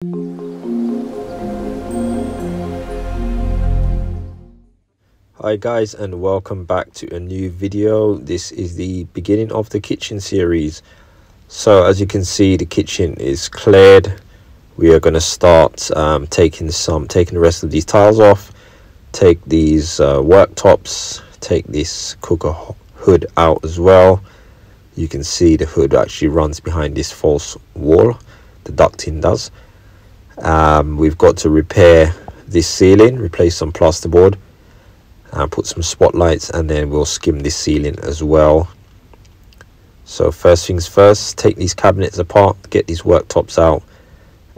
Hi guys, and welcome back to a new video. This is the beginning of the kitchen series. So as you can see, the kitchen is cleared. We are going to start taking the rest of these tiles off, take these worktops, take this cooker hood out as well. You can see the hood actually runs behind this false wall, the ducting does. We've got to repair this ceiling, replace some plasterboard, and put some spotlights, and then we'll skim this ceiling as well. So first things first, take these cabinets apart, get these worktops out,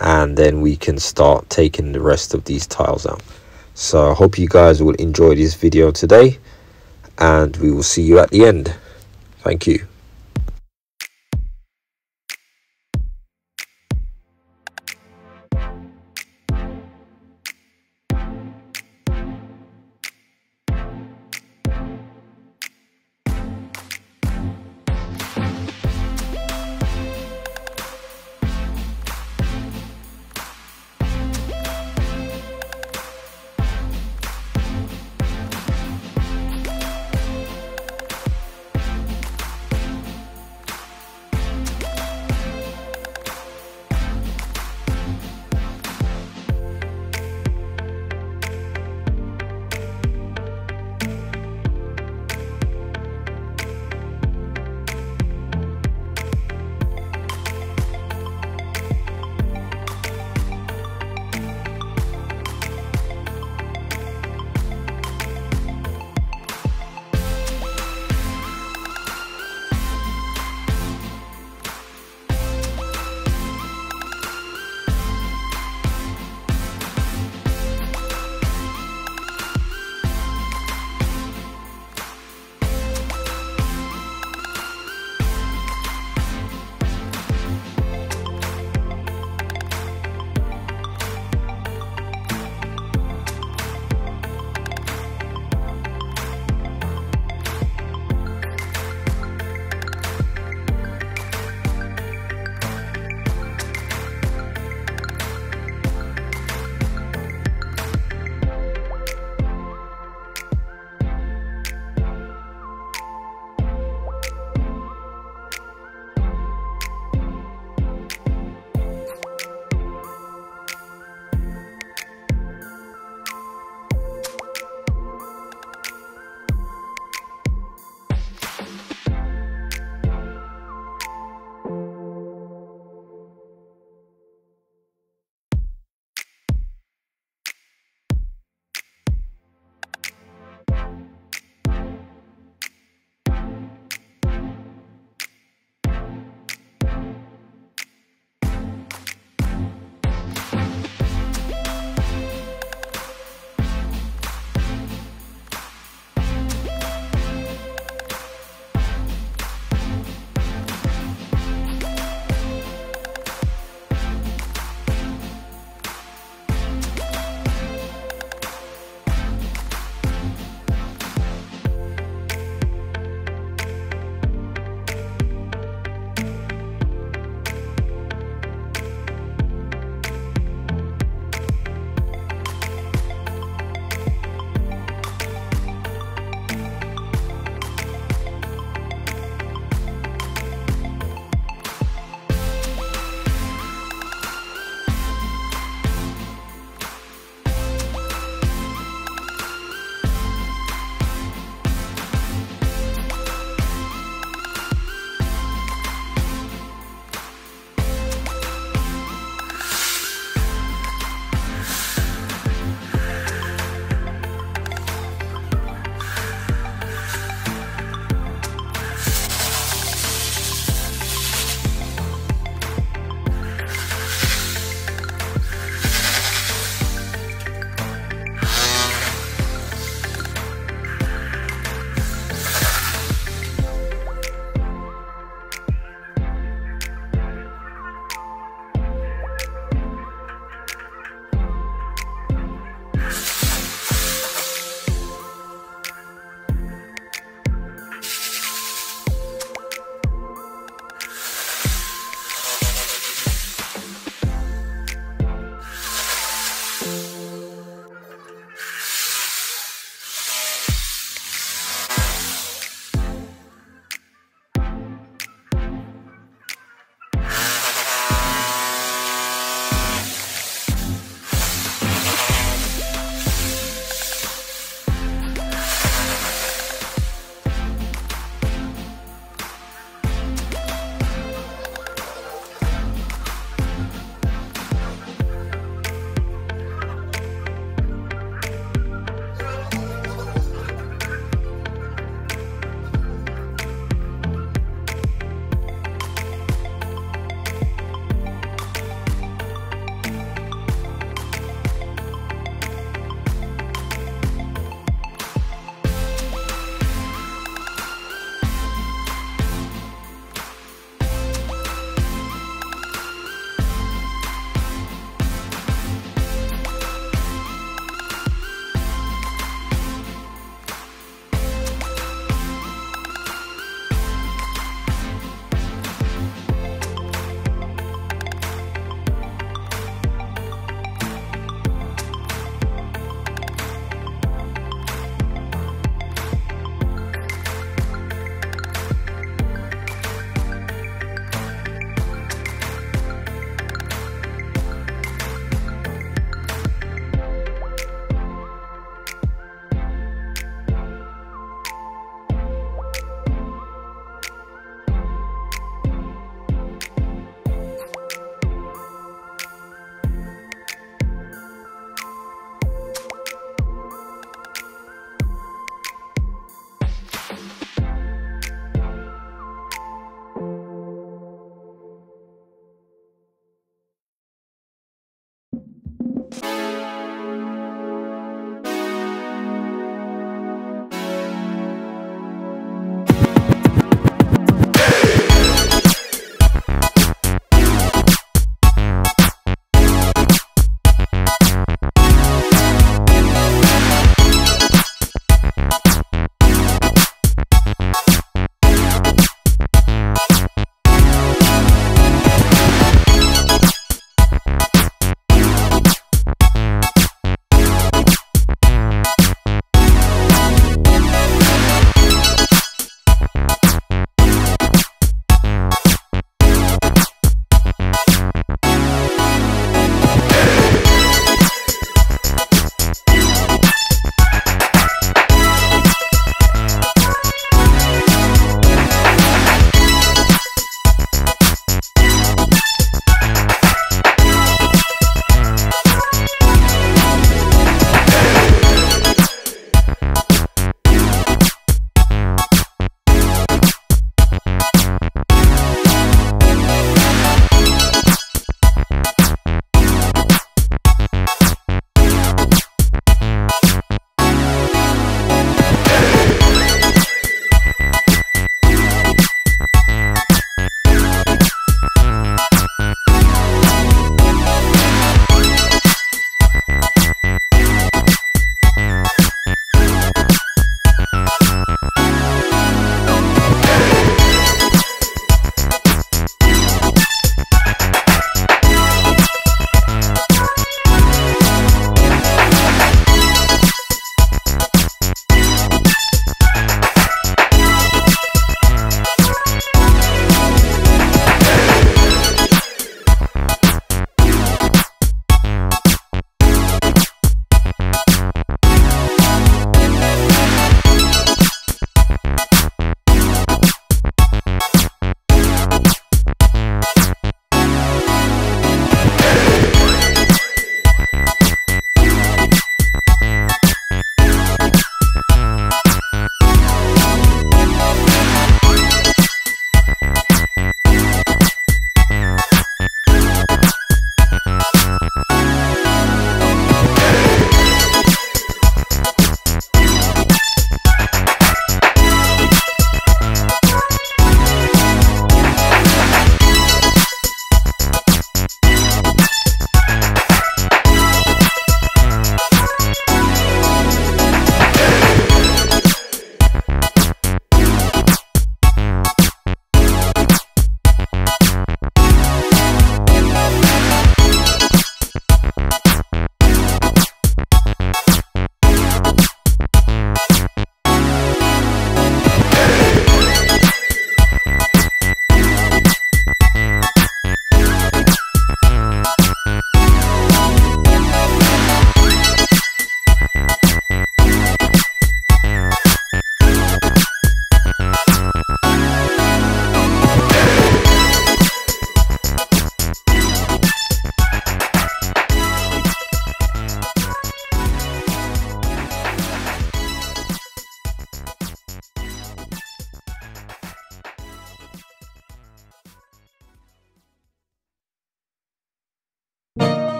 and then we can start taking the rest of these tiles out. So I hope you guys will enjoy this video today, and we will see you at the end. Thank you.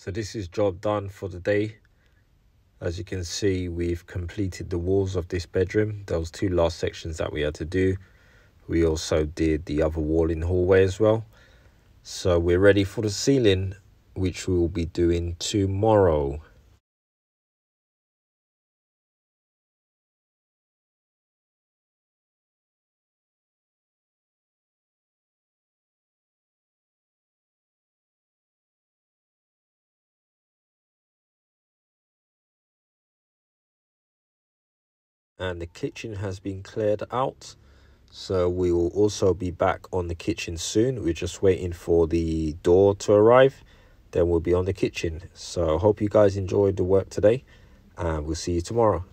So this is job done for the day. As you can see, we've completed the walls of this bedroom. Those two last sections that we had to do. We also did the other wall in the hallway as well. So we're ready for the ceiling, which we will be doing tomorrow. And the kitchen has been cleared out. So we will also be back on the kitchen soon. We're just waiting for the door to arrive. Then we'll be on the kitchen. So I hope you guys enjoyed the work today, and we'll see you tomorrow.